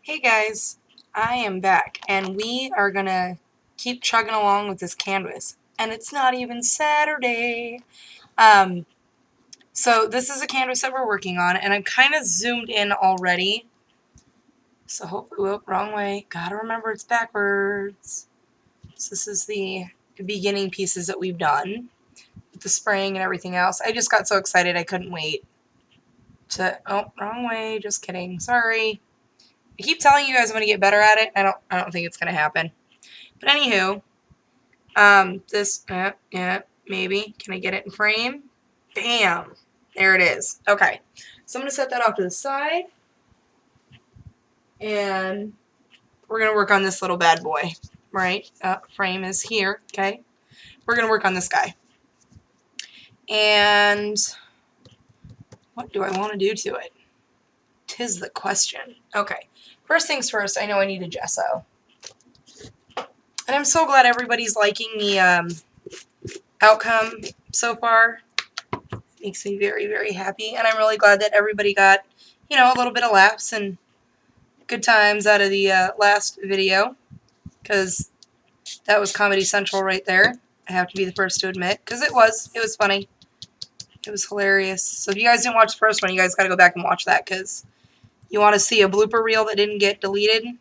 Hey guys, I am back, and we are gonna keep chugging along with this canvas. And it's not even Saturday. Um, so this is a canvas that we're working on, and I'm kind of zoomed in already. So hopefully, whoop, wrong way. Gotta remember it's backwards. So this is the beginning pieces that we've done with the spraying and everything else. I just got so excited I couldn't wait to. Oh, wrong way. Just kidding. Sorry. I keep telling you guys I'm gonna get better at it. I don't think it's gonna happen. But anywho, yeah, maybe. Can I get it in frame? Bam! There it is. Okay. So I'm gonna set that off to the side. And we're gonna work on this little bad boy. Right? Frame is here, okay? We're gonna work on this guy. And what do I want to do to it? 'Tis the question. Okay. First things first, I know I need a gesso. And I'm so glad everybody's liking the outcome so far. Makes me very, very happy. And I'm really glad that everybody got, you know, a little bit of laughs and good times out of the last video. Because that was Comedy Central right there. I have to be the first to admit. Because it was funny. It was hilarious. So if you guys didn't watch the first one, you guys got to go back and watch that. Because you want to see a blooper reel that didn't get deleted.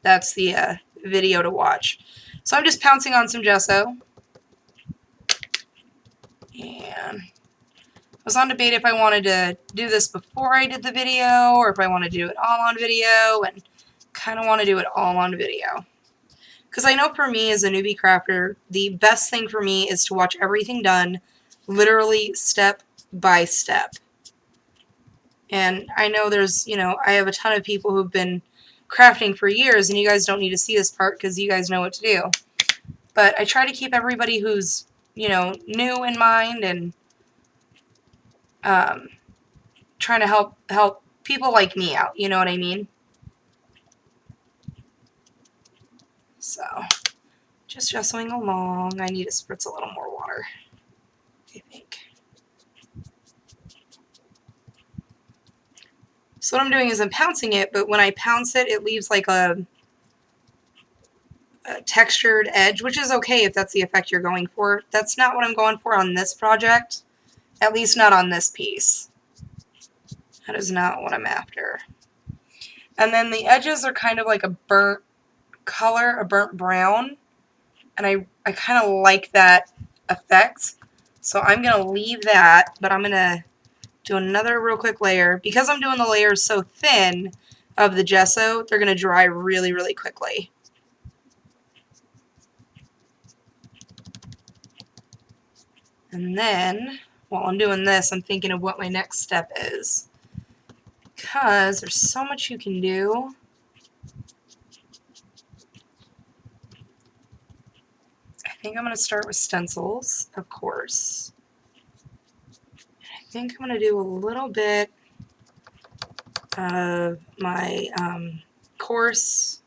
That's the video to watch. So I'm just pouncing on some gesso. And I was on debate if I wanted to do this before I did the video or if I want to do it all on video, and kind of want to do it all on video. Because I know for me as a newbie crafter, the best thing for me is to watch everything done literally step by step. And I know there's, you know, I have a ton of people who've been crafting for years, and you guys don't need to see this part because you guys know what to do. But I try to keep everybody who's, you know, new in mind, and trying to help people like me out, you know what I mean? So, just gessoing along. I need to spritz a little more water, I think. So what I'm doing is I'm pouncing it, but when I pounce it, it leaves like a textured edge, which is okay if that's the effect you're going for. That's not what I'm going for on this project, at least not on this piece. That is not what I'm after. And then the edges are kind of like a burnt color, a burnt brown, and I kind of like that effect. So I'm going to leave that, but I'm going to do another real quick layer. Because I'm doing the layers so thin of the gesso, they're going to dry really, really quickly. And then, while I'm doing this, I'm thinking of what my next step is. Because there's so much you can do. I think I'm going to start with stencils, of course. I think I'm going to do a little bit of my coarse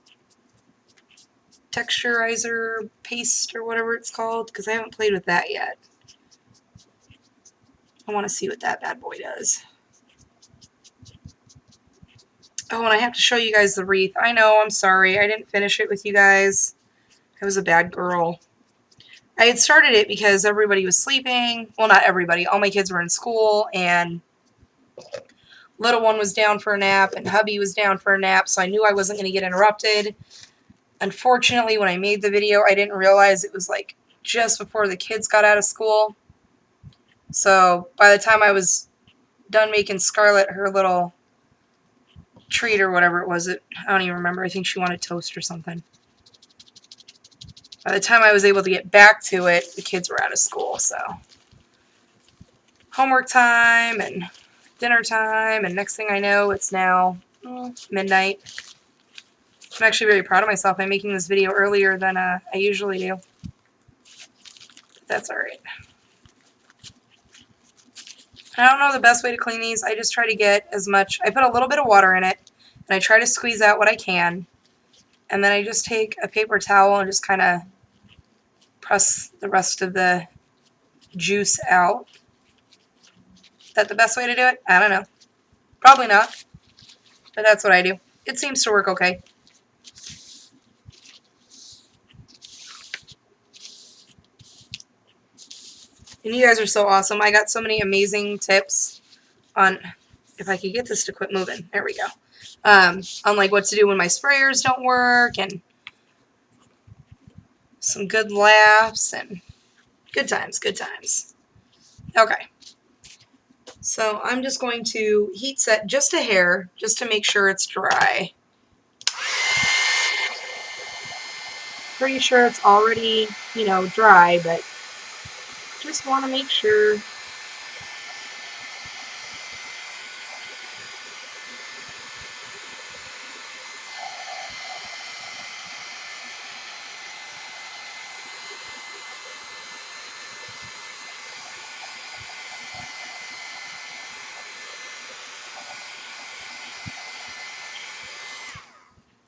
texturizer paste or whatever it's called, because I haven't played with that yet. I want to see what that bad boy does. Oh, and I have to show you guys the wreath. I know, I'm sorry. I didn't finish it with you guys. I was a bad girl. I had started it because everybody was sleeping. Well, not everybody. All my kids were in school, and little one was down for a nap, and hubby was down for a nap, so I knew I wasn't going to get interrupted. Unfortunately, when I made the video, I didn't realize it was like just before the kids got out of school. So by the time I was done making Scarlett her little treat or whatever it was, I don't even remember. I think she wanted toast or something. By the time I was able to get back to it, the kids were out of school, so homework time and dinner time, and next thing I know, it's now midnight. I'm actually very proud of myself. I'm making this video earlier than I usually do. But that's alright. I don't know the best way to clean these. I just try to get as much. I put a little bit of water in it, and I try to squeeze out what I can. And then I just take a paper towel and just kind of press the rest of the juice out. Is that the best way to do it? I don't know. Probably not. But that's what I do. it seems to work okay. And you guys are so awesome. I got so many amazing tips on, if I could get this to quit moving. There we go. On like what to do when my sprayers don't work, and some good laughs and good times, good times. Okay. So I'm just going to heat set just a hair, just to make sure it's dry. Pretty sure it's already, you know, dry, but just want to make sure.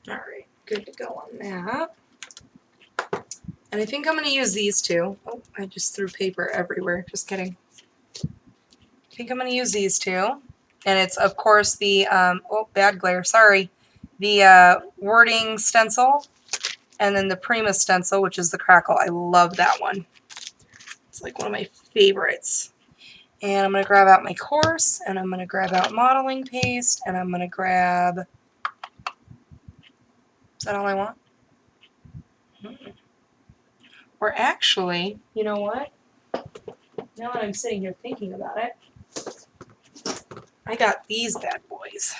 Alright, good to go on that. And I think I'm going to use these two. Oh, I just threw paper everywhere. Just kidding. I think I'm going to use these two. And it's, of course, the, oh, bad glare, sorry. The wording stencil, and then the Prima stencil, which is the crackle. I love that one. It's like one of my favorites. And I'm going to grab out my course, and I'm going to grab out modeling paste, and I'm going to grab... Is that all I want? Or actually, you know what? Now that I'm sitting here thinking about it, I got these bad boys.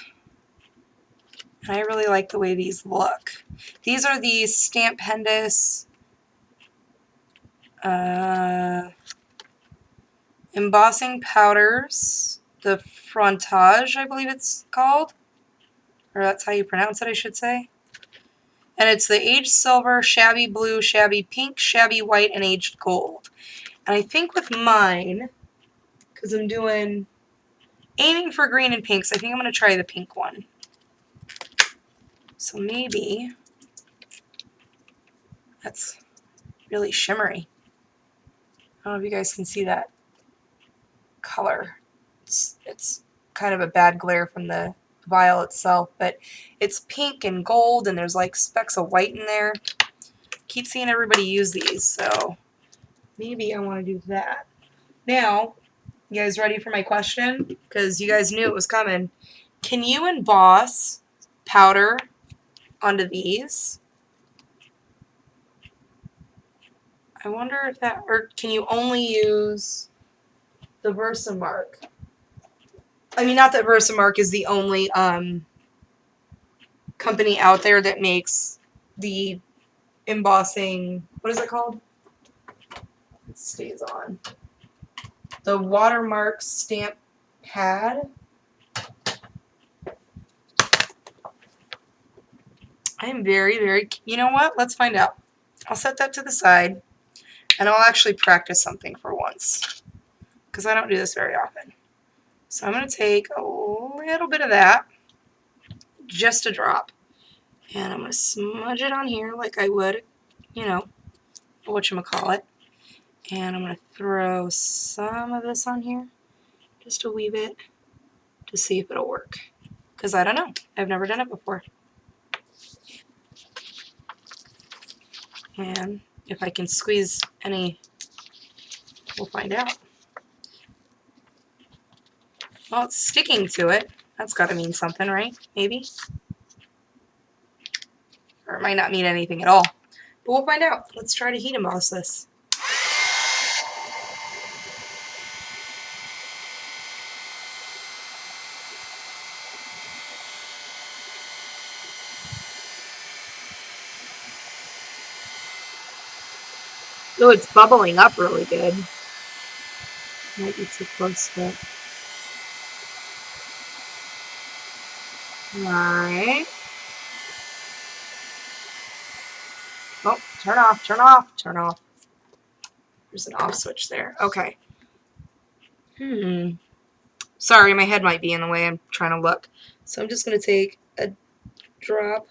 And I really like the way these look. These are the Stampendous embossing powders. The Frontage, I believe it's called. Or that's how you pronounce it, I should say. And it's the Aged Silver, Shabby Blue, Shabby Pink, Shabby White, and Aged Gold. And I think with mine, because I'm aiming for green and pinks, I think I'm going to try the pink one. So maybe that's really shimmery. I don't know if you guys can see that color. It's kind of a bad glare from the vial itself, but it's pink and gold, and there's like specks of white in there. Keep seeing everybody use these, so maybe I want to do that. Now, you guys ready for my question? Because you guys knew it was coming. Can you emboss powder onto these? I wonder if that, or can you only use the Versamark? I mean, not that Versamark is the only company out there that makes the embossing, what is it called? It stays on. The Watermark stamp pad. I'm very, you know what? Let's find out. I'll set that to the side, and I'll actually practice something for once, because I don't do this very often. So I'm going to take a little bit of that, just a drop, and I'm going to smudge it on here like I would, you know, whatchamacallit. And I'm going to throw some of this on here, just a wee bit, to see if it'll work. Because I don't know. I've never done it before. And if I can squeeze any, we'll find out. Well, it's sticking to it. That's got to mean something, right? Maybe? Or it might not mean anything at all. But we'll find out. Let's try to heat emboss this. Oh, it's bubbling up really good. Might be too close to it. Alright. Oh, turn off, turn off, turn off. There's an off switch there. Okay. Sorry, my head might be in the way. I'm trying to look. So I'm just going to take a drop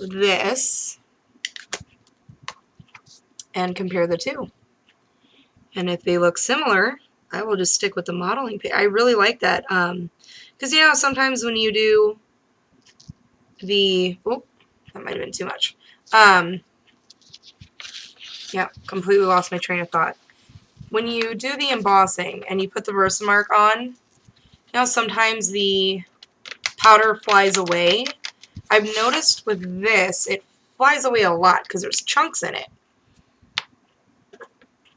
of this and compare the two. And if they look similar, I will just stick with the modeling paper. I really like that. Because, you know, sometimes when you do the, oop, that might have been too much. Yeah, completely lost my train of thought. When you do the embossing and you put the Versamark on, you know, sometimes the powder flies away. I've noticed with this, it flies away a lot because there's chunks in it.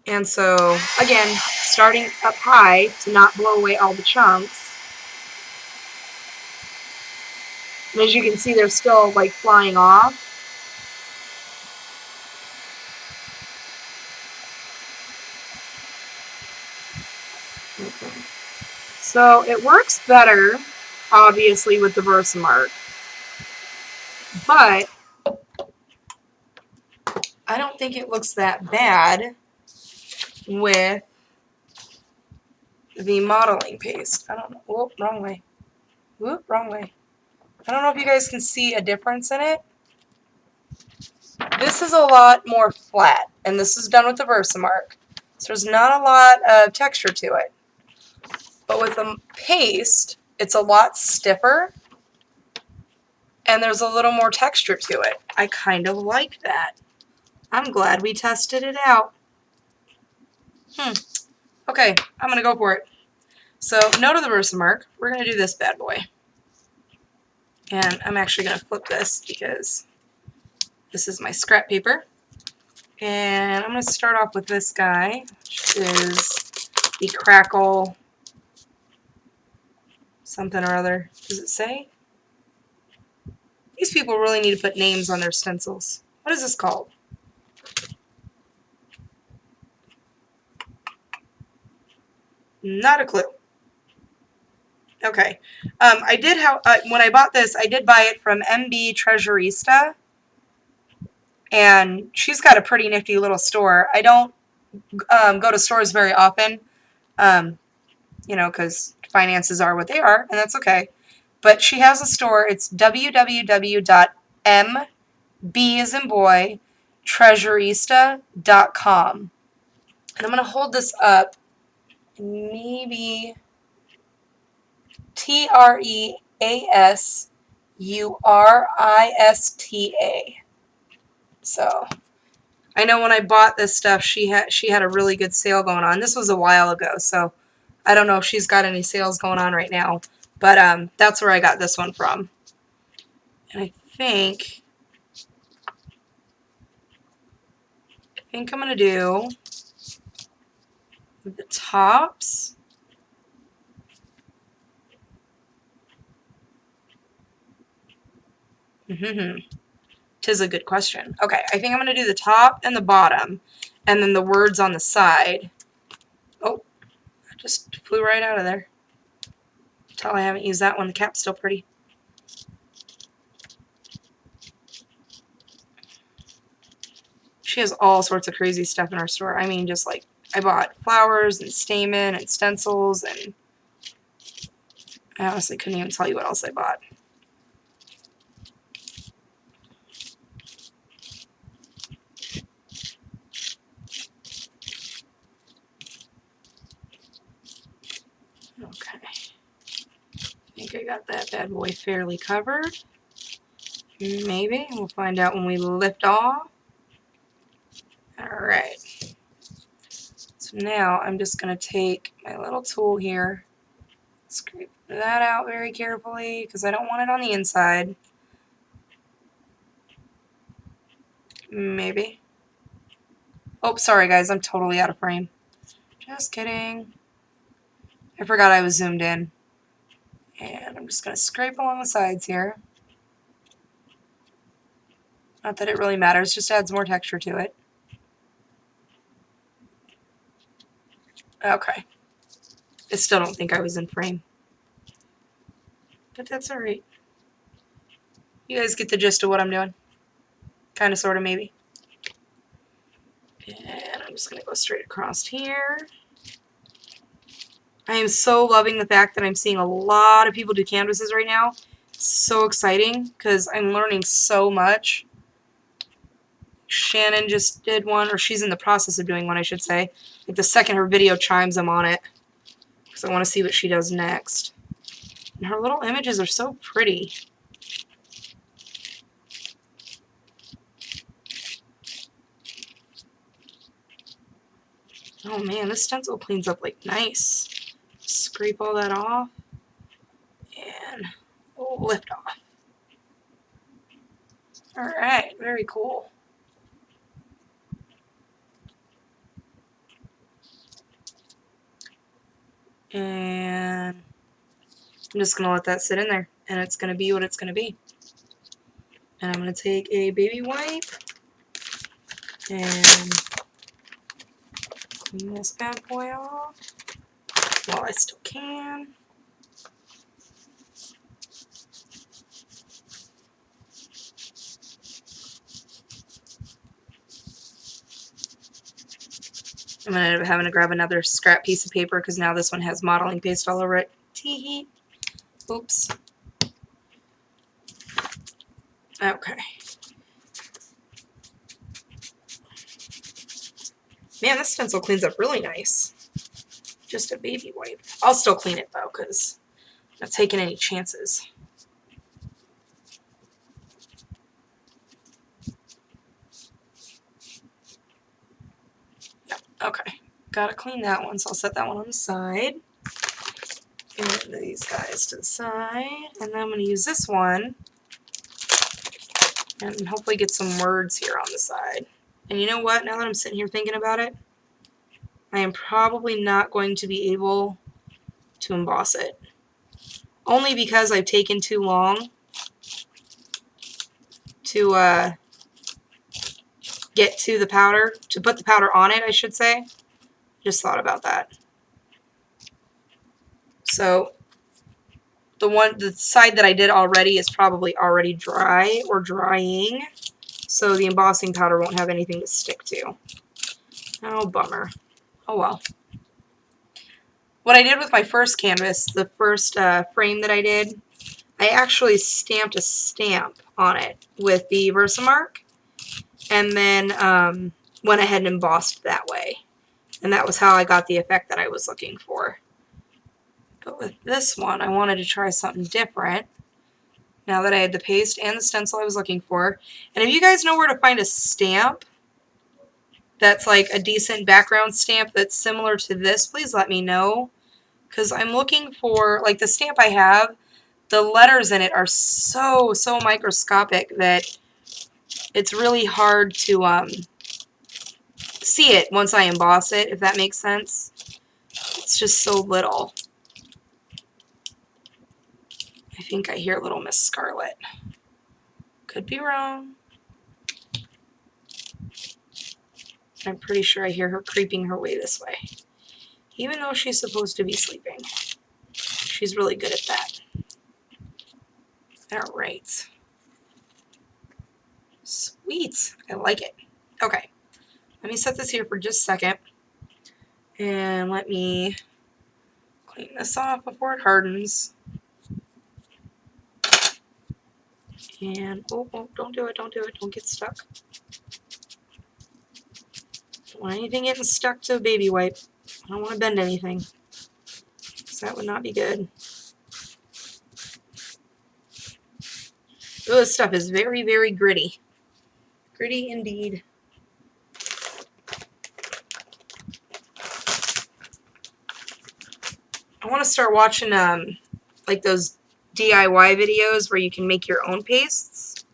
And so, again, starting up high to not blow away all the chunks. And as you can see, they're still like flying off. Okay. So it works better, obviously, with the Versamark. But I don't think it looks that bad with the modeling paste. I don't know. Whoop, wrong way. Whoop, wrong way. I don't know if you guys can see a difference in it. This is a lot more flat, and this is done with the Versamark. So there's not a lot of texture to it. But with the paste, it's a lot stiffer, and there's a little more texture to it. I kind of like that. I'm glad we tested it out. Okay, I'm going to go for it. So, no to the Versamark. We're going to do this bad boy. And I'm actually going to flip this because this is my scrap paper. And I'm going to start off with this guy, which is the Crackle something or other. Does it say? These people really need to put names on their stencils. What is this called? Not a clue. Okay. I did have, when I bought this, I did buy it from MB Treasurista. And she's got a pretty nifty little store. I don't go to stores very often, you know, because finances are what they are, and that's okay. But she has a store. It's www.mb as in boy, treasurista.com. And I'm going to hold this up. Maybe TREASURISTA. So I know when I bought this stuff, she had a really good sale going on. This was a while ago, so I don't know if she's got any sales going on right now. But that's where I got this one from. And I think I'm going to do the tops. Tis a good question. Okay, I think I'm going to do the top and the bottom, and then the words on the side. Oh, I just flew right out of there. Tell I haven't used that one. The cap's still pretty. She has all sorts of crazy stuff in her store. I mean, just like, I bought flowers and stamen and stencils, and I honestly couldn't even tell you what else I bought. Okay. I think I got that bad boy fairly covered. Maybe. We'll find out when we lift off. Alright. So now I'm just going to take my little tool here, scrape that out very carefully because I don't want it on the inside. Maybe. Oh, sorry guys, I'm totally out of frame. Just kidding. I forgot I was zoomed in. And I'm just going to scrape along the sides here. Not that it really matters, just adds more texture to it. Okay. I still don't think I was in frame. But that's alright. You guys get the gist of what I'm doing. Kind of, sort of, maybe. And I'm just going to go straight across here. I am so loving the fact that I'm seeing a lot of people do canvases right now. It's so exciting because I'm learning so much. Shannon just did one, or she's in the process of doing one, I should say. Like the second her video chimes, I'm on it because I want to see what she does next. And her little images are so pretty. Oh man, this stencil cleans up like nice. Scrape all that off and lift off. Alright, very cool. And I'm just going to let that sit in there, and it's going to be what it's going to be. And I'm going to take a baby wipe and clean this bad boy off while I still can. I'm going to end up having to grab another scrap piece of paper because now this one has modeling paste all over it. Tee-hee. Oops. Okay. Man, this stencil cleans up really nice. Just a baby wipe. I'll still clean it though because I'm not taking any chances. Yep, okay. Gotta clean that one, so I'll set that one on the side. And these guys to the side. And then I'm going to use this one and hopefully get some words here on the side. And you know what? Now that I'm sitting here thinking about it, I am probably not going to be able to emboss it. Only because I've taken too long to get to the powder, to put the powder on it, I should say. Just thought about that. So the side that I did already is probably already dry or drying, so the embossing powder won't have anything to stick to. Oh, bummer. Oh well. What I did with my first canvas, the first frame that I did, I actually stamped a stamp on it with the Versamark, and then went ahead and embossed that way. And that was how I got the effect that I was looking for. But with this one, I wanted to try something different now that I had the paste and the stencil I was looking for. And if you guys know where to find a stamp that's like a decent background stamp that's similar to this, please let me know. Because I'm looking for, like the stamp I have, the letters in it are so microscopic that it's really hard to see it once I emboss it, if that makes sense. It's just so little. I think I hear Little Miss Scarlet. Could be wrong. I'm pretty sure I hear her creeping her way this way. Even though she's supposed to be sleeping. She's really good at that. Alright. Sweet. I like it. Okay. Let me set this here for just a second. And let me clean this off before it hardens. And, oh, don't do it, don't do it, don't get stuck. Don't want anything getting stuck to a baby wipe. I don't want to bend anything, because that would not be good. Oh, this stuff is very gritty. Gritty indeed. I want to start watching like those DIY videos where you can make your own pastes.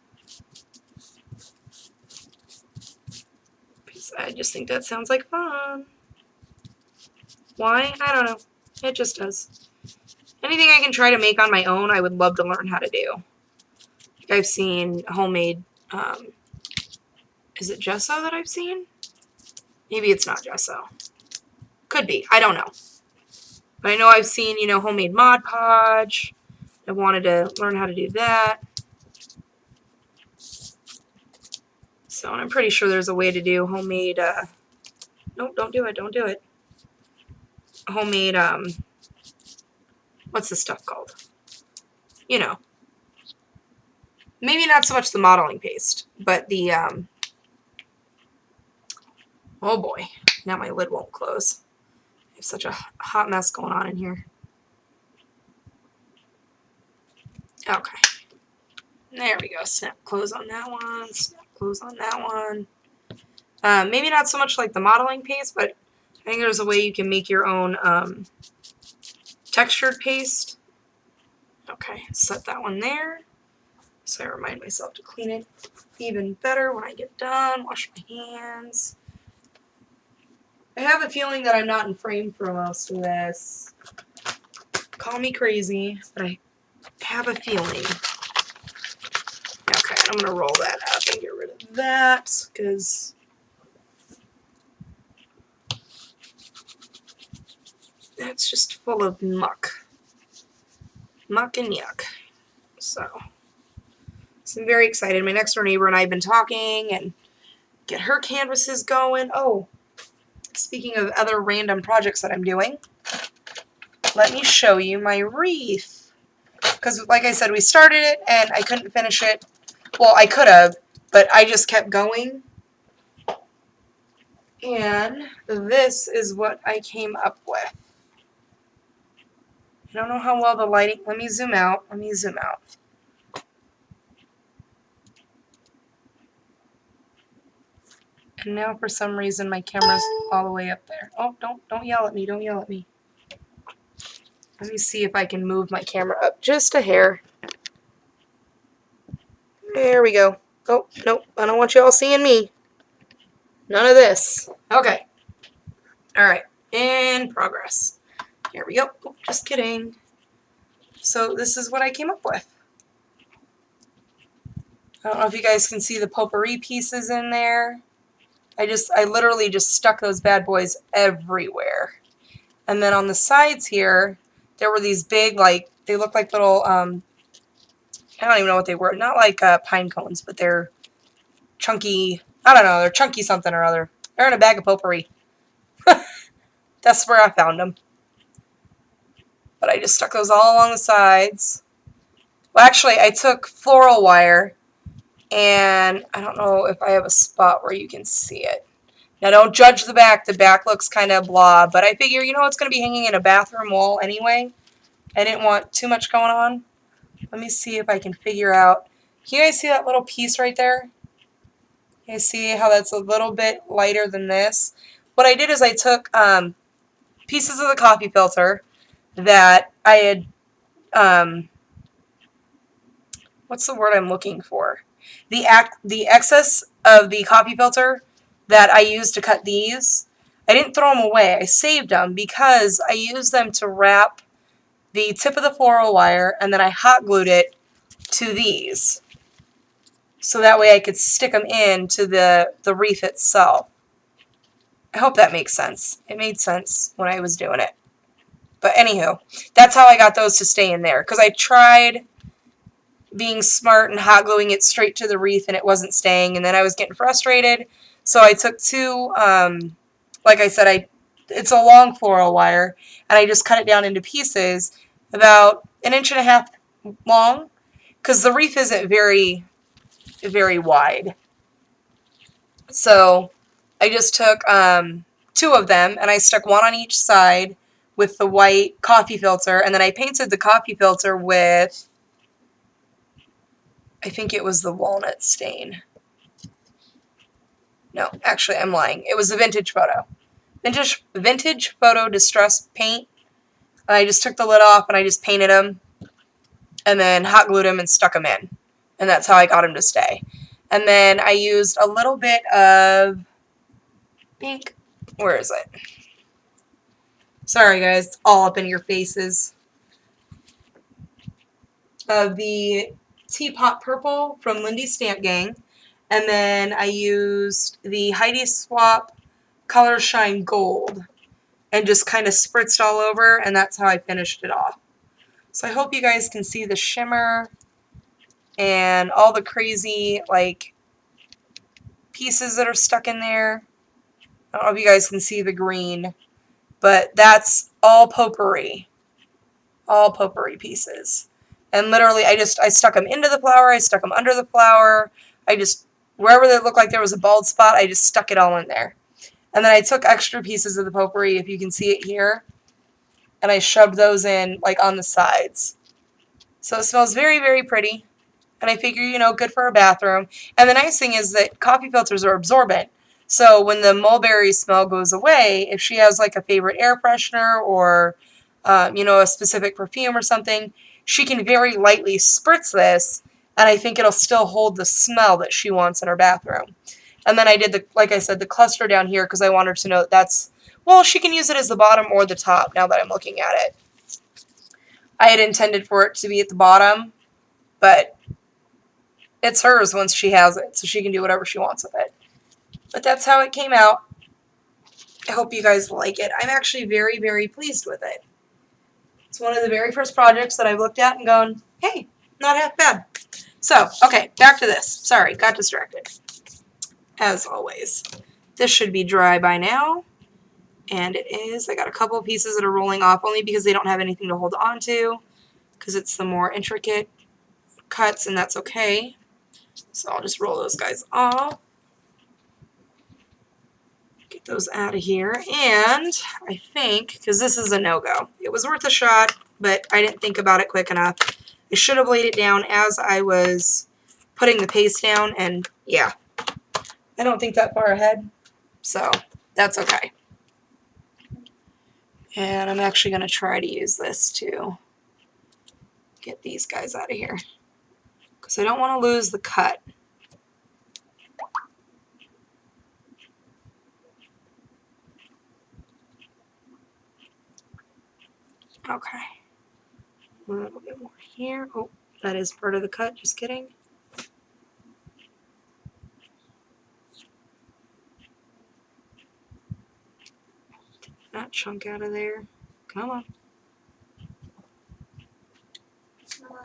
I just think that sounds like fun. Why? I don't know. It just does. Anything I can try to make on my own, I would love to learn how to do. Like I've seen homemade, is it gesso that I've seen? Maybe it's not gesso. Could be. I don't know. But I know I've seen, you know, homemade Mod Podge. I wanted to learn how to do that. So, and I'm pretty sure there's a way to do homemade, nope, don't do it, don't do it. Homemade, what's this stuff called? You know. Maybe not so much the modeling paste, but the, oh boy, now my lid won't close. I have such a hot mess going on in here. Okay. There we go. Snap close on that one. Snap close on that one. Maybe not so much like the modeling paste, but I think there's a way you can make your own textured paste. Okay, set that one there. So I remind myself to clean it even better when I get done. Wash my hands. I have a feeling that I'm not in frame for most of this. Call me crazy, but I have a feeling. Okay, I'm going to roll that up and get rid of that, because that's just full of muck. Muck and yuck. So I'm very excited. My next door neighbor and I have been talking and get her canvases going. Oh, speaking of other random projects that I'm doing, let me show you my wreath. Because like I said, we started it and I couldn't finish it. Well, I could have, but I just kept going. And this is what I came up with. I don't know how well the lighting... Let me zoom out. Let me zoom out. And now for some reason my camera's all the way up there. Oh, don't yell at me. Don't yell at me. Let me see if I can move my camera up just a hair. There we go. Oh, nope. I don't want you all seeing me. None of this. Okay. Alright. In progress. Here we go. Oh, just kidding. So this is what I came up with. I don't know if you guys can see the potpourri pieces in there. I literally just stuck those bad boys everywhere. And then on the sides here, there were these big, like, they look like little, I don't even know what they were. Not like pine cones, but they're chunky, I don't know, they're chunky something or other. They're in a bag of potpourri. That's where I found them. But I just stuck those all along the sides. Well, actually, I took floral wire, and I don't know if I have a spot where you can see it. Now, don't judge the back. The back looks kind of blah, but I figure, you know, it's going to be hanging in a bathroom wall anyway. I didn't want too much going on. Let me see if I can figure out. Can you guys see that little piece right there? You guys see how that's a little bit lighter than this? What I did is I took pieces of the coffee filter that I had, what's the word I'm looking for? The excess of the coffee filter that I used to cut these, I didn't throw them away. I saved them because I used them to wrap the tip of the floral wire, and then I hot glued it to these. So that way I could stick them into the wreath itself. I hope that makes sense. It made sense when I was doing it. But anywho, that's how I got those to stay in there. Because I tried being smart and hot gluing it straight to the wreath and it wasn't staying. And then I was getting frustrated. So I took two, like I said, it's a long floral wire. And I just cut it down into pieces about 1.5 inches long. Because the wreath isn't very, very wide. So I just took 2 of them and I stuck one on each side with the white coffee filter, and then I painted the coffee filter with, I think it was the walnut stain. No, actually I'm lying. It was the Vintage Photo. Vintage Photo Distress Paint. And I just took the lid off and I just painted them and then hot glued them and stuck them in. And that's how I got them to stay. And then I used a little bit of pink. Where is it? Sorry guys, it's all up in your faces. The Teapot Purple from Lindy Stamp Gang. And then I used the Heidi Swapp Color Shine Gold. And just kind of spritzed all over, and that's how I finished it off. So I hope you guys can see the shimmer and all the crazy, like, pieces that are stuck in there. I don't know if you guys can see the green, but that's all potpourri. All potpourri pieces. And literally, I stuck them into the flower, I stuck them under the flower, wherever they looked like there was a bald spot, I just stuck it all in there. And then I took extra pieces of the potpourri, if you can see it here, and I shoved those in, like, on the sides. So it smells very, very pretty. And I figure, you know, good for a bathroom. And the nice thing is that coffee filters are absorbent. So when the mulberry smell goes away, if she has like a favorite air freshener or, you know, a specific perfume or something, she can very lightly spritz this, and I think it'll still hold the smell that she wants in her bathroom. And then I did the, like I said, the cluster down here because I want her to know that that's, well, she can use it as the bottom or the top now that I'm looking at it. I had intended for it to be at the bottom, but it's hers once she has it, so she can do whatever she wants with it. But that's how it came out. I hope you guys like it. I'm actually very, very pleased with it. It's one of the very first projects that I've looked at and gone, hey, not half bad. So, okay, back to this. Sorry, got distracted. As always. This should be dry by now. And it is. I got a couple of pieces that are rolling off only because they don't have anything to hold on to. Because it's the more intricate cuts, and that's okay. So I'll just roll those guys off. Get those out of here. And I think, because this is a no-go, it was worth a shot, but I didn't think about it quick enough. I should have laid it down as I was putting the paste down, and yeah, I don't think that far ahead, so that's okay. And I'm actually going to try to use this to get these guys out of here, because I don't want to lose the cut. Okay. A little bit more here. Oh, that is part of the cut. Just kidding. That chunk out of there. Come on. Mom,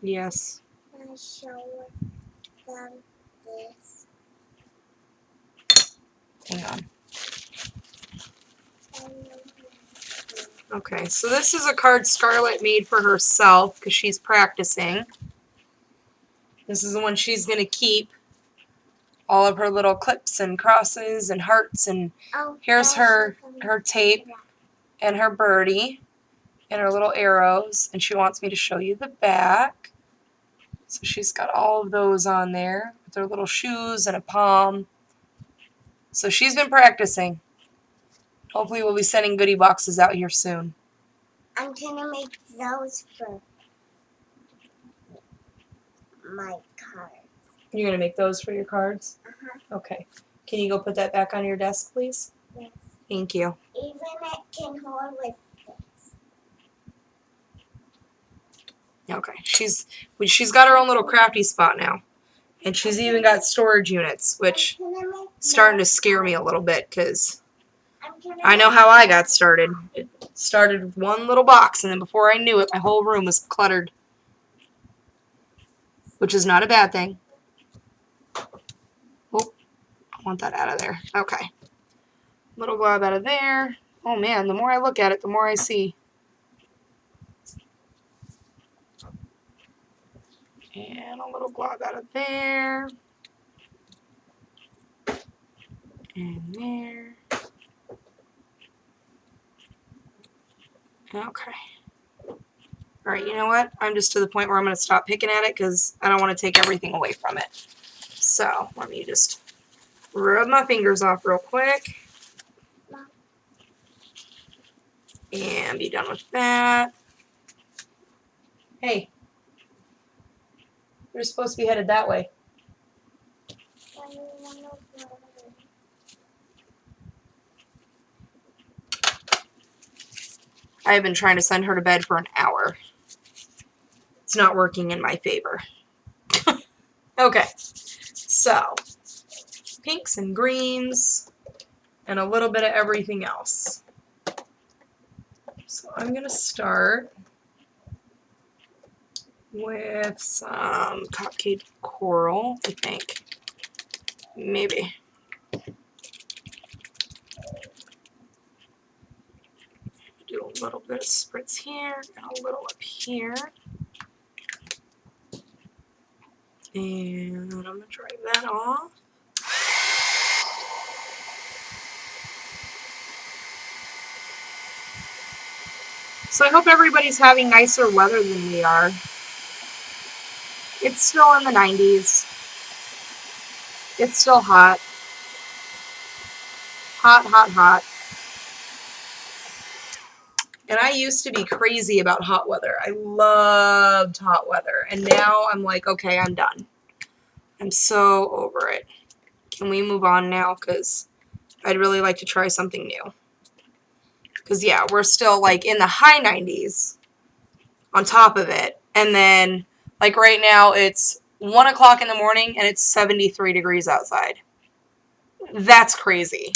Yes. can I show them this? Hang on. Okay, so this is a card Scarlett made for herself because she's practicing. This is the one she's going to keep. All of her little clips and crosses and hearts, and here's her tape and her birdie and her little arrows, and she wants me to show you the back. So she's got all of those on there with her little shoes and a palm. So she's been practicing. Hopefully we'll be sending goodie boxes out here soon. I'm gonna make those for my cards. You're going to make those for your cards? Uh-huh. Okay. Can you go put that back on your desk, please? Yes. Thank you. Even it can hold with this. Okay. She's got her own little crafty spot now. And she's even got storage units, which is starting to scare me a little bit because I know how I got started. It started with one little box, and then before I knew it, my whole room was cluttered. Which is not a bad thing. Oh, I want that out of there. Okay. Little glob out of there. Oh man, the more I look at it, the more I see. And a little glob out of there. And there. Okay. Alright, you know what? I'm just to the point where I'm going to stop picking at it because I don't want to take everything away from it. So, let me just rub my fingers off real quick. And be done with that. Hey. You're supposed to be headed that way. I have been trying to send her to bed for an hour. It's not working in my favor. Okay. So, pinks and greens and a little bit of everything else. So I'm going to start with some Cupcake Coral, I think. Maybe. Do a little bit of spritz here and a little up here. And I'm going to dry that off. So I hope everybody's having nicer weather than we are. It's still in the 90s. It's still hot. Hot, hot, hot. And I used to be crazy about hot weather. I loved hot weather. And now I'm like, okay, I'm done. I'm so over it. Can we move on now? Because I'd really like to try something new. Because, yeah, we're still, like, in the high 90s on top of it. And then, like, right now it's 1 o'clock in the morning and it's 73 degrees outside. That's crazy.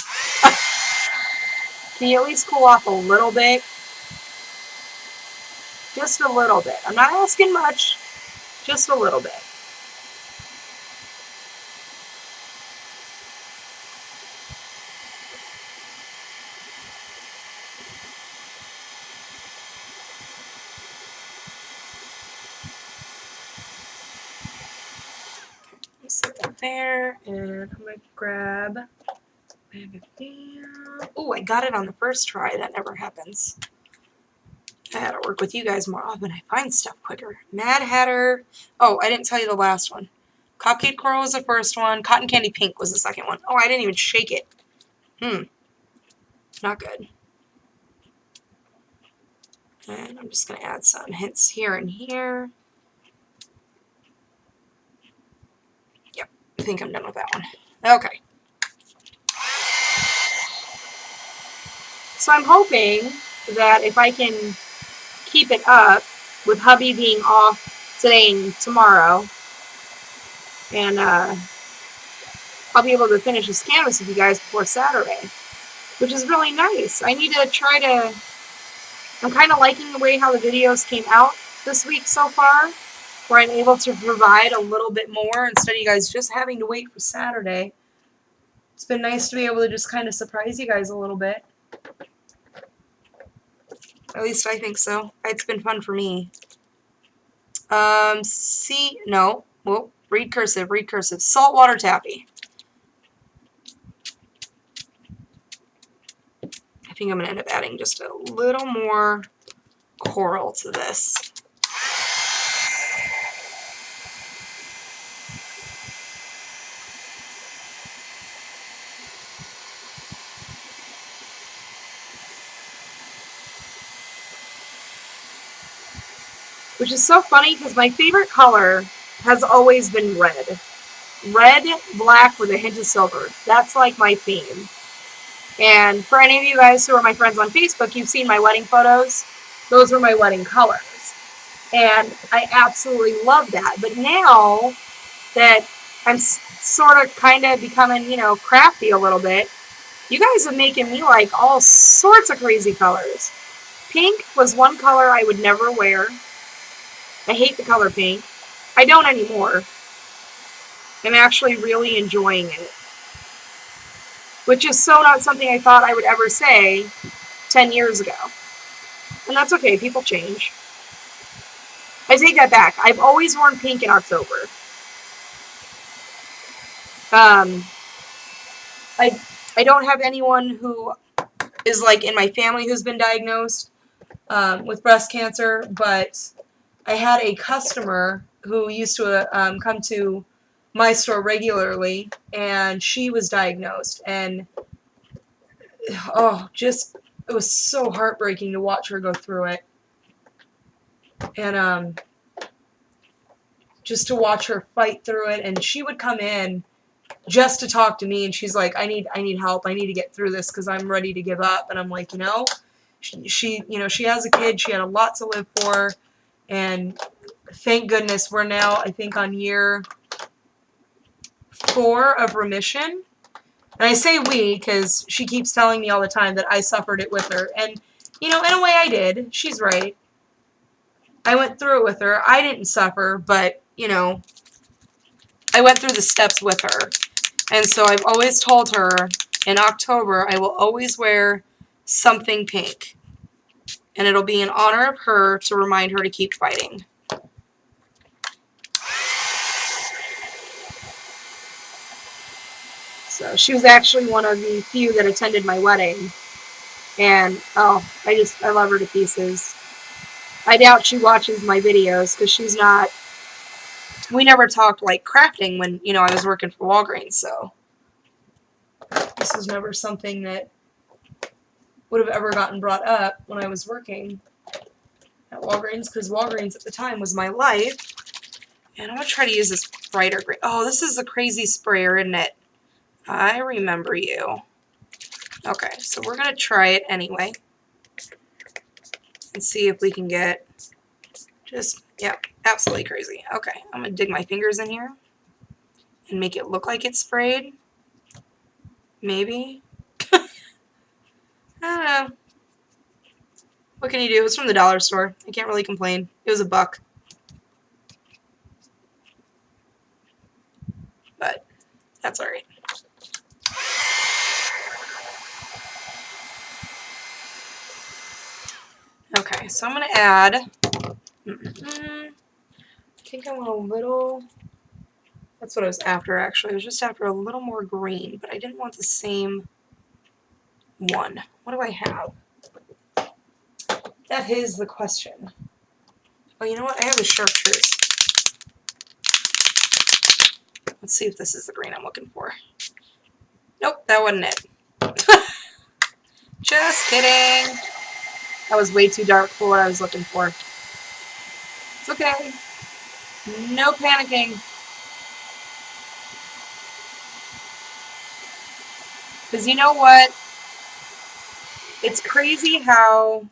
Can you at least cool off a little bit? Just a little bit. I'm not asking much. Just a little bit. Set that there, and I'm going to grab... Oh, I got it on the first try. That never happens. I gotta work with you guys more often. I find stuff quicker. Mad Hatter. Oh, I didn't tell you the last one. Cupcake Coral was the first one. Cotton Candy Pink was the second one. Oh, I didn't even shake it. Not good. And I'm just going to add some hints here and here. Yep, I think I'm done with that one. Okay. So I'm hoping that if I can keep it up with hubby being off today and tomorrow, and I'll be able to finish this canvas with you guys before Saturday, which is really nice. I need to try to... I'm kind of liking the way how the videos came out this week so far, where I'm able to provide a little bit more instead of you guys just having to wait for Saturday. It's been nice to be able to just kind of surprise you guys a little bit. At least I think so. It's been fun for me. No. Well, read cursive, read cursive. Saltwater Taffy. I think I'm going to end up adding just a little more coral to this. Which is so funny because my favorite color has always been red. Red, black with a hint of silver. That's like my theme. And for any of you guys who are my friends on Facebook, you've seen my wedding photos. Those were my wedding colors. And I absolutely love that. But now that I'm sort of kind of becoming, you know, crafty a little bit, you guys are making me like all sorts of crazy colors. Pink was one color I would never wear. I hate the color pink. I don't anymore. I'm actually really enjoying it. Which is so not something I thought I would ever say 10 years ago. And that's okay, people change. I take that back. I've always worn pink in October. I don't have anyone who is like in my family who's been diagnosed with breast cancer, but I had a customer who used to come to my store regularly, and she was diagnosed, and it was so heartbreaking to watch her go through it, and just to watch her fight through it. And she would come in just to talk to me, and she's like, I need help, I need to get through this because I'm ready to give up. And I'm like, you know, she has a kid, she had a lot to live for, and thank goodness we're now, I think, on year 4 of remission. And I say we because she keeps telling me all the time that I suffered it with her. And, you know, in a way I did. She's right. I went through it with her. I didn't suffer, but, you know, I went through the steps with her. And so I've always told her in October I will always wear something pink. And it'll be in honor of her to remind her to keep fighting. So she was actually one of the few that attended my wedding. And, oh, I love her to pieces. I doubt she watches my videos because she's not, we never talked like crafting when, you know, I was working for Walgreens, so. this was never something that would have ever gotten brought up when I was working at Walgreens, because Walgreens at the time was my life. And I'm going to try to use this brighter green. Oh, this is the crazy sprayer, isn't it? I remember you. Okay, so we're going to try it anyway. And see if we can get just, yeah, absolutely crazy. Okay, I'm going to dig my fingers in here and make it look like it's sprayed. Maybe. I don't know. What can you do? It was from the dollar store. I can't really complain. It was $1. But that's alright. Okay, so I'm going to add, I think I want a little, that's what I was after actually. I was just after a little more green, but I didn't want the same one. What do I have? That is the question. Oh, you know what? I have a chartreuse. Let's see if this is the green I'm looking for. Nope, that wasn't it. Just kidding. That was way too dark for what I was looking for. It's okay. No panicking. Because you know what? It's crazy how,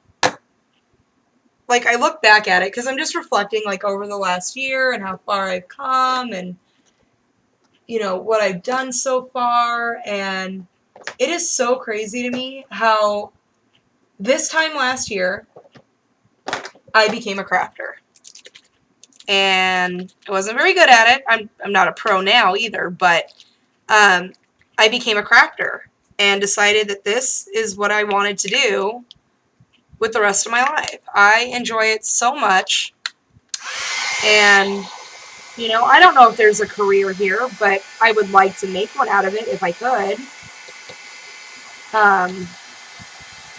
like, I look back at it, because I'm just reflecting, like, over the last year and how far I've come and, you know, what I've done so far. And it is so crazy to me how this time last year, I became a crafter. And I wasn't very good at it. I'm not a pro now either, but I became a crafter and decided that this is what I wanted to do with the rest of my life. I enjoy it so much. And, you know, I don't know if there's a career here, but I would like to make one out of it if I could.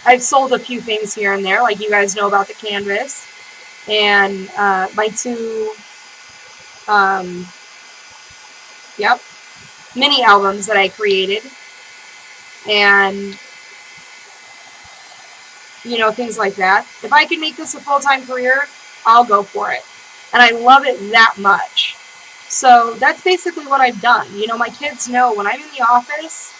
I've sold a few things here and there, like you guys know about the canvas. And my two, mini albums that I created. And, you know, things like that. If I could make this a full-time career, I'll go for it. And I love it that much. So that's basically what I've done. You know, my kids know when I'm in the office,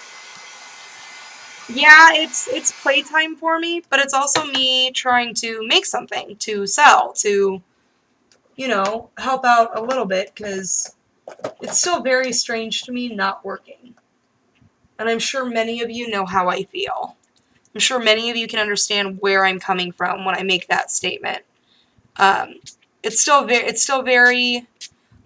yeah, it's playtime for me, but it's also me trying to make something, to sell, to, you know, help out a little bit, because it's still very strange to me not working. And I'm sure many of you know how I feel. I'm sure many of you can understand where I'm coming from when I make that statement. It's still very,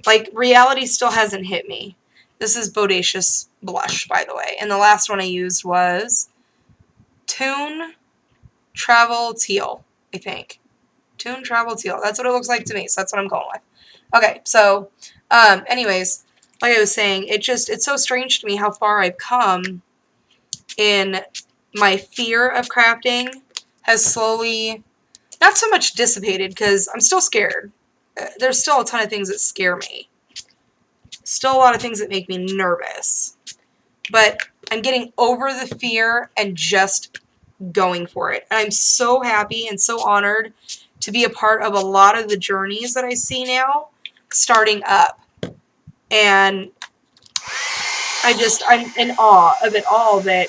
like, reality still hasn't hit me. This is Bodacious Blush, by the way. And the last one I used was Toon Travel Teal, I think. Toon Travel Teal. That's what it looks like to me, so that's what I'm going with. Okay, so, anyways, like I was saying, it's so strange to me how far I've come in my fear of crafting has slowly, not so much dissipated, because I'm still scared. There's still a ton of things that scare me. Still a lot of things that make me nervous. But I'm getting over the fear and just going for it. And I'm so happy and so honored to be a part of a lot of the journeys that I see now starting up. And I'm in awe of it all that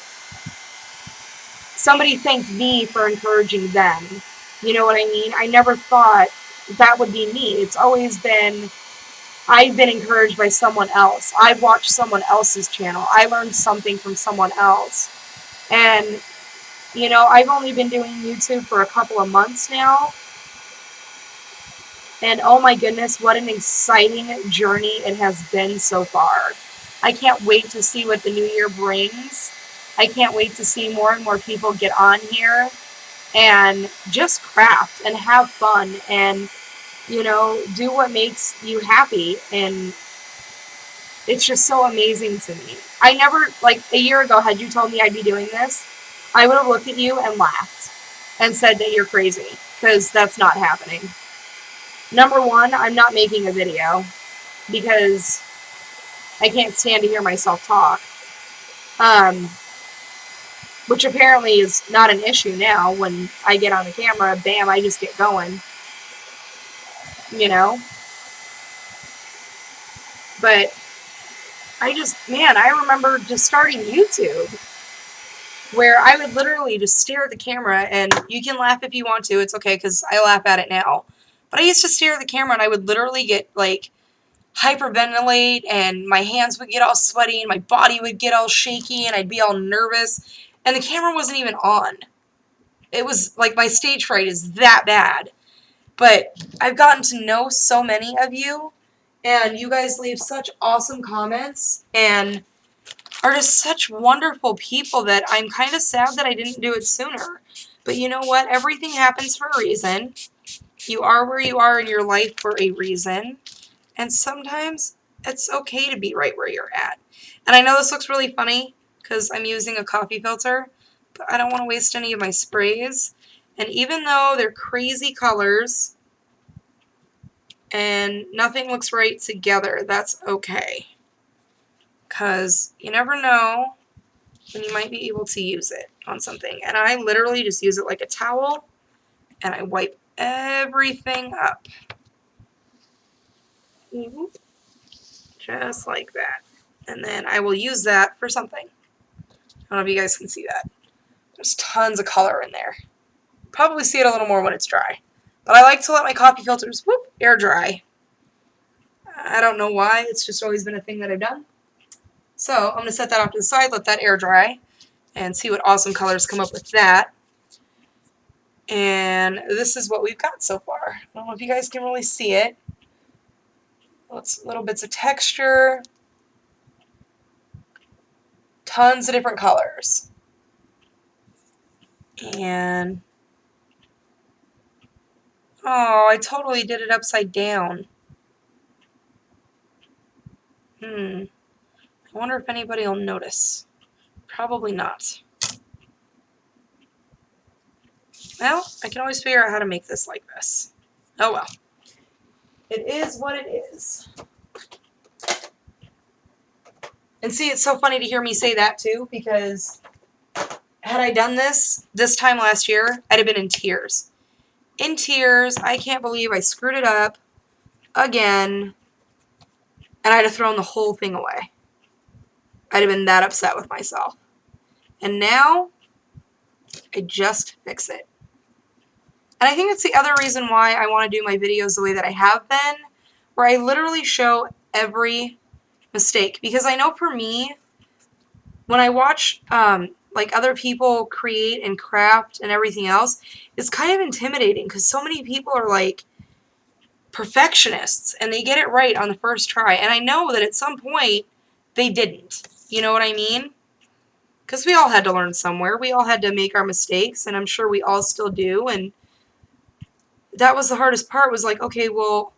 somebody thanked me for encouraging them. You know what I mean? I never thought that would be me. It's always been, I've been encouraged by someone else. I've watched someone else's channel. I learned something from someone else. And, you know, I've only been doing YouTube for a couple of months now. And oh my goodness, what an exciting journey it has been so far. I can't wait to see what the new year brings. I can't wait to see more and more people get on here and just craft and have fun and, you know, do what makes you happy. And it's just so amazing to me. I never, like a year ago, had you told me I'd be doing this, I would have looked at you and laughed and said that you're crazy, because that's not happening. Number one, I'm not making a video because I can't stand to hear myself talk. which apparently is not an issue now. When I get on the camera, bam, I just get going, you know? But I remember just starting YouTube where I would literally just stare at the camera, and you can laugh if you want to, it's okay, because I laugh at it now. But I used to stare at the camera and I would literally get, like, hyperventilate, and my hands would get all sweaty, and my body would get all shaky, and I'd be all nervous, and the camera wasn't even on. It was, like, my stage fright is that bad. But I've gotten to know so many of you, and you guys leave such awesome comments, and are just such wonderful people that I'm kind of sad that I didn't do it sooner. But you know what? Everything happens for a reason. You are where you are in your life for a reason. And sometimes it's okay to be right where you're at. And I know this looks really funny because I'm using a coffee filter, but I don't want to waste any of my sprays. And even though they're crazy colors and nothing looks right together, that's okay. Because you never know when you might be able to use it on something. And I literally just use it like a towel, and I wipe everything up. Just like that. And then I will use that for something. I don't know if you guys can see that. There's tons of color in there. Probably see it a little more when it's dry. But I like to let my coffee filters, air dry. I don't know why. It's just always been a thing that I've done. So I'm going to set that off to the side, let that air dry, and see what awesome colors come up with that. And this is what we've got so far. I don't know if you guys can really see it. It's little bits of texture. Tons of different colors. And oh, I totally did it upside down. I wonder if anybody will notice. Probably not. Well, I can always figure out how to make this like this. Oh well. It is what it is. And see, it's so funny to hear me say that too, because had I done this time last year, I'd have been in tears. In tears, I can't believe I screwed it up again, and I'd have thrown the whole thing away. I'd have been that upset with myself. And now, I just fix it. And I think that's the other reason why I want to do my videos the way that I have been, where I literally show every mistake. Because I know for me, when I watch like other people create and craft and everything else, it's kind of intimidating because so many people are like perfectionists and they get it right on the first try. And I know that at some point they didn't. You know what I mean? Because we all had to learn somewhere. We all had to make our mistakes, and I'm sure we all still do. And that was the hardest part, was like, okay, well,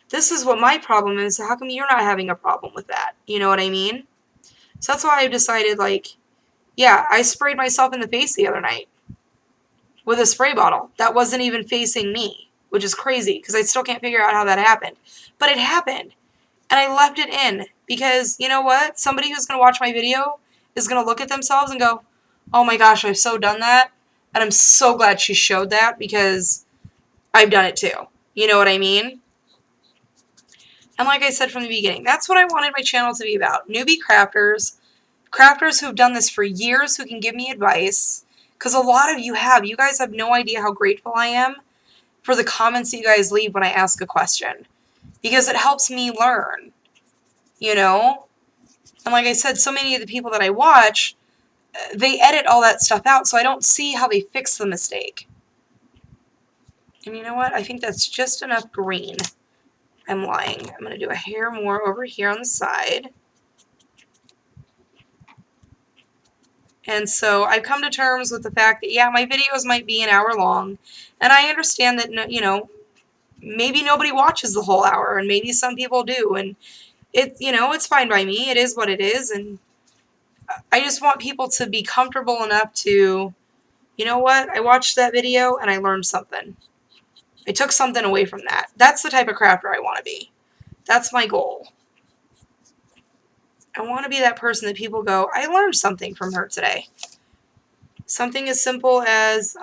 this is what my problem is. How come you're not having a problem with that? You know what I mean? So that's why I decided, like, yeah, I sprayed myself in the face the other night with a spray bottle that wasn't even facing me, which is crazy because I still can't figure out how that happened. But it happened, and I left it in because, you know what? Somebody who's going to watch my video is going to look at themselves and go, oh my gosh, I've so done that, and I'm so glad she showed that because I've done it too. You know what I mean? And like I said from the beginning, that's what I wanted my channel to be about. Newbie crafters, crafters who've done this for years, who can give me advice. Because a lot of you have. You guys have no idea how grateful I am for the comments that you guys leave when I ask a question. Because it helps me learn. You know? And like I said, so many of the people that I watch, they edit all that stuff out, so I don't see how they fix the mistake. And you know what? I think that's just enough green. I'm lying. I'm going to do a hair more over here on the side. And so I've come to terms with the fact that, yeah, my videos might be an hour long. And I understand that, you know, maybe nobody watches the whole hour, and maybe some people do. And, you know, it's fine by me. It is what it is. And I just want people to be comfortable enough to, you know what, I watched that video and I learned something. I took something away from that. That's the type of crafter I want to be. That's my goal. I want to be that person that people go, I learned something from her today. Something as simple as,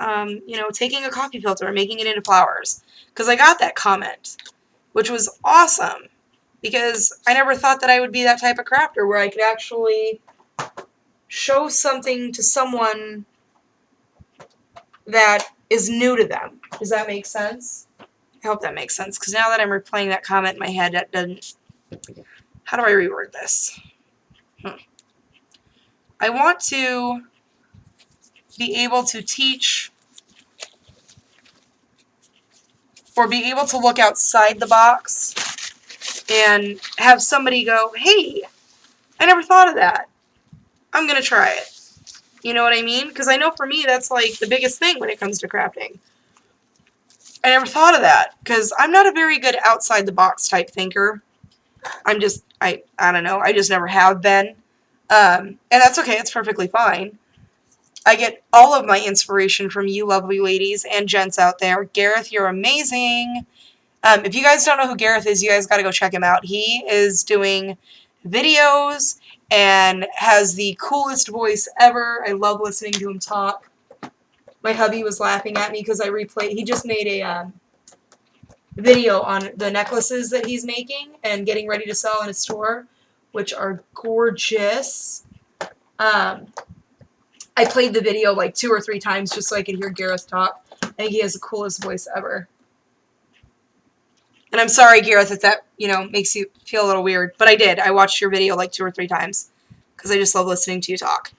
you know, taking a coffee filter and making it into flowers. Because I got that comment, which was awesome. Because I never thought that I would be that type of crafter where I could actually show something to someone that is new to them. Does that make sense? I hope that makes sense. Because now that I'm replaying that comment in my head, that doesn't... How do I reword this? I want to be able to teach or be able to look outside the box and have somebody go, hey, I never thought of that. I'm going to try it. You know what I mean? Because I know for me that's like the biggest thing when it comes to crafting. I never thought of that because I'm not a very good outside the box type thinker. I'm just, I don't know, I just never have been. And that's okay, it's perfectly fine. I get all of my inspiration from you lovely ladies and gents out there. Gareth, you're amazing. If you guys don't know who Gareth is, you guys got to go check him out. He is doing videos and has the coolest voice ever. I love listening to him talk. My hubby was laughing at me because I replayed. He just made a video on the necklaces that he's making and getting ready to sell in his store, which are gorgeous. I played the video like 2 or 3 times just so I could hear Gareth talk. I think he has the coolest voice ever. And I'm sorry, Gareth, if that, you know, makes you feel a little weird. But I did. I watched your video like 2 or 3 times because I just love listening to you talk.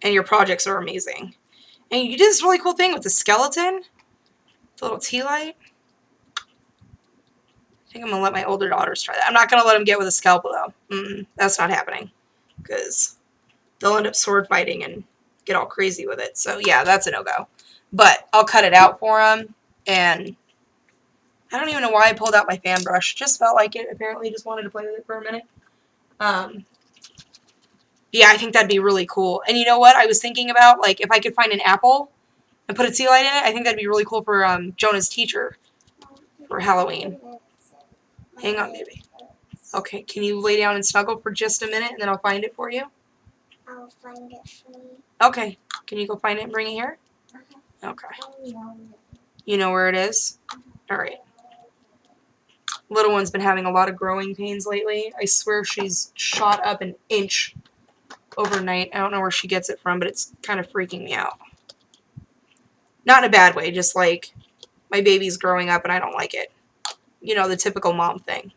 And your projects are amazing. And you did this really cool thing with the skeleton. The little tea light. I think I'm going to let my older daughters try that. I'm not going to let them get with a scalpel, though. That's not happening. Because they'll end up sword fighting and get all crazy with it. So, yeah, that's a no-go. But I'll cut it out for them. And I don't even know why I pulled out my fan brush. Just felt like it. Apparently just wanted to play with it for a minute. Yeah, I think that'd be really cool. And you know what? I was thinking about, like, if I could find an apple and put a tea light in it, I think that'd be really cool for Jonah's teacher for Halloween. Hang on, baby. Okay, can you lay down and snuggle for just a minute, and then I'll find it for you? I'll find it for you. Okay. Can you go find it and bring it here? Okay. You know where it is? All right. Little one's been having a lot of growing pains lately. I swear she's shot up an inch overnight. I don't know where she gets it from, but it's kind of freaking me out. Not in a bad way, just like my baby's growing up and I don't like it. You know, the typical mom thing.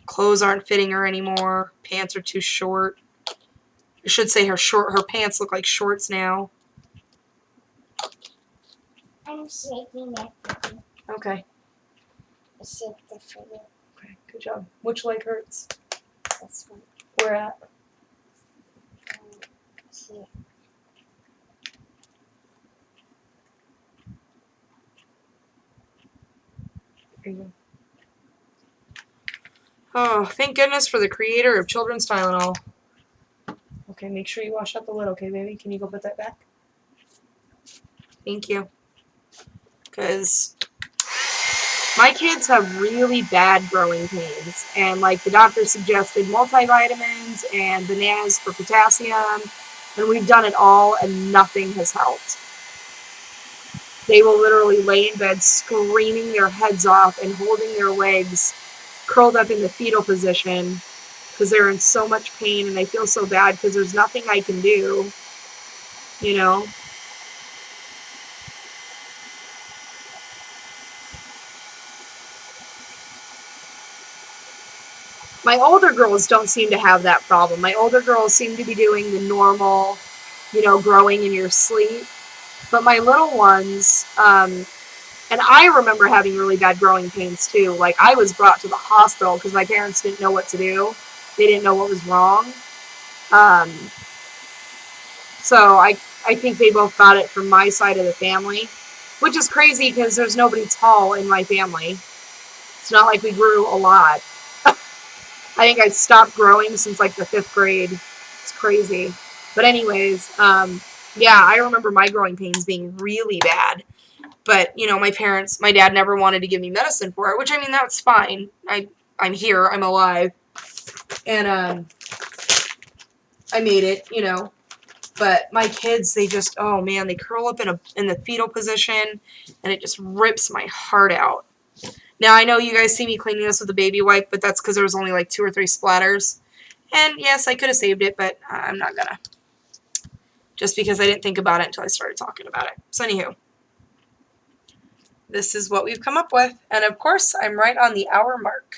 Clothes aren't fitting her anymore. Pants are too short. I should say her pants look like shorts now. I'm shaking it for you. Okay. I shaked it for you. Okay, good job. Which leg hurts? This one. Where at? Here. There you go. Oh, thank goodness for the creator of Children's Tylenol. Okay, make sure you wash out the lid, okay, baby? Can you go put that back? Thank you. Because my kids have really bad growing pains. And, like, the doctor suggested multivitamins and bananas for potassium. And we've done it all, and nothing has helped. They will literally lay in bed screaming their heads off and holding their legs curled up in the fetal position because they're in so much pain, and they feel so bad because there's nothing I can do, you know. My older girls don't seem to have that problem. My older girls seem to be doing the normal, you know, growing in your sleep. But my little ones, and I remember having really bad growing pains too. Like, I was brought to the hospital because my parents didn't know what to do. They didn't know what was wrong. So I think they both got it from my side of the family, which is crazy because there's nobody tall in my family. It's not like we grew a lot. I think I stopped growing since like the 5th grade. It's crazy. But anyways, yeah, I remember my growing pains being really bad. But, you know, my dad never wanted to give me medicine for it, which, I mean, that's fine. I'm here. I'm alive. And I made it, you know. But my kids, they just, oh man, they curl up in the fetal position, and it just rips my heart out. Now, I know you guys see me cleaning this with a baby wipe, but that's because there was only like 2 or 3 splatters. And yes, I could have saved it, but I'm not gonna. Just because I didn't think about it until I started talking about it. So anywho, this is what we've come up with. And of course, I'm right on the hour mark.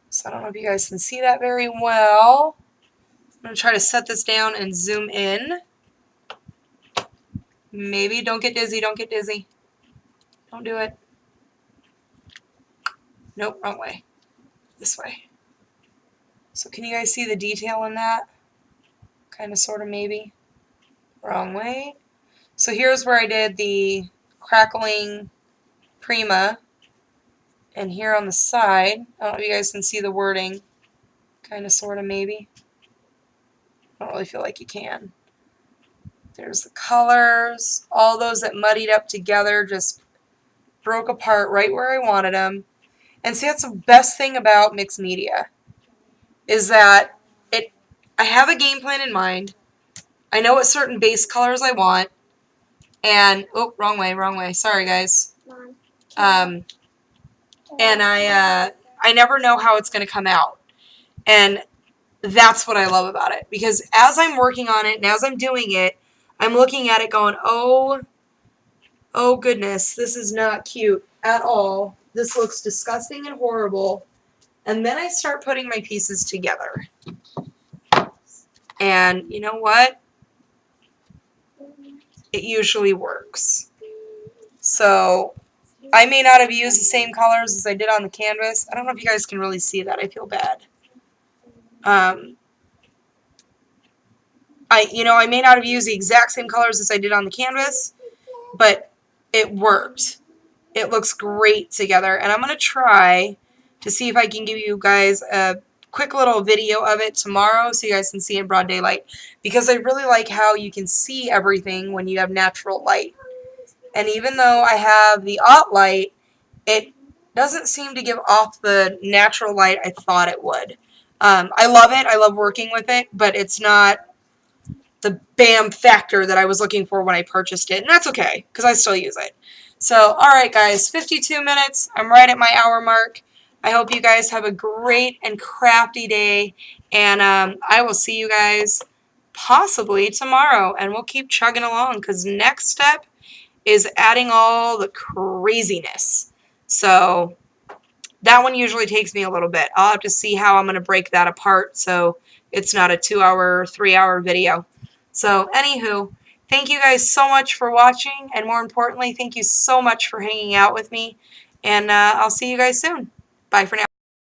So I don't know if you guys can see that very well. I'm going to try to set this down and zoom in. Maybe. Don't get dizzy. Don't get dizzy. Don't do it. Nope, wrong way. This way. So can you guys see the detail in that? Kind of, sort of, maybe. Wrong way. So here's where I did the crackling Prima. And here on the side, I don't know if you guys can see the wording. Kind of, sort of, maybe. I don't really feel like you can. There's the colors. All those that muddied up together just broke apart right where I wanted them. And see, that's the best thing about mixed media, is that I have a game plan in mind. I know what certain base colors I want. And, oh, wrong way. Sorry, guys. Mom. And I never know how it's going to come out. And that's what I love about it. Because as I'm working on it and as I'm doing it, I'm looking at it going, oh goodness, this is not cute at all. This looks disgusting and horrible. And then I start putting my pieces together. And you know what? It usually works. So I may not have used the same colors as I did on the canvas. I don't know if you guys can really see that. I feel bad. I may not have used the exact same colors as I did on the canvas, but it worked. It looks great together, and I'm going to try to see if I can give you guys a quick little video of it tomorrow so you guys can see it in broad daylight, because I really like how you can see everything when you have natural light. And even though I have the OT light, it doesn't seem to give off the natural light I thought it would. I love it. I love working with it, but it's not the bam factor that I was looking for when I purchased it. And that's okay, because I still use it. So, alright guys, 52 minutes. I'm right at my hour mark. I hope you guys have a great and crafty day. And I will see you guys possibly tomorrow. And we'll keep chugging along, because next step is adding all the craziness. So that one usually takes me a little bit. I'll have to see how I'm going to break that apart so it's not a 2-hour, 3-hour video. So anywho, thank you guys so much for watching, and more importantly, thank you so much for hanging out with me, and I'll see you guys soon. Bye for now.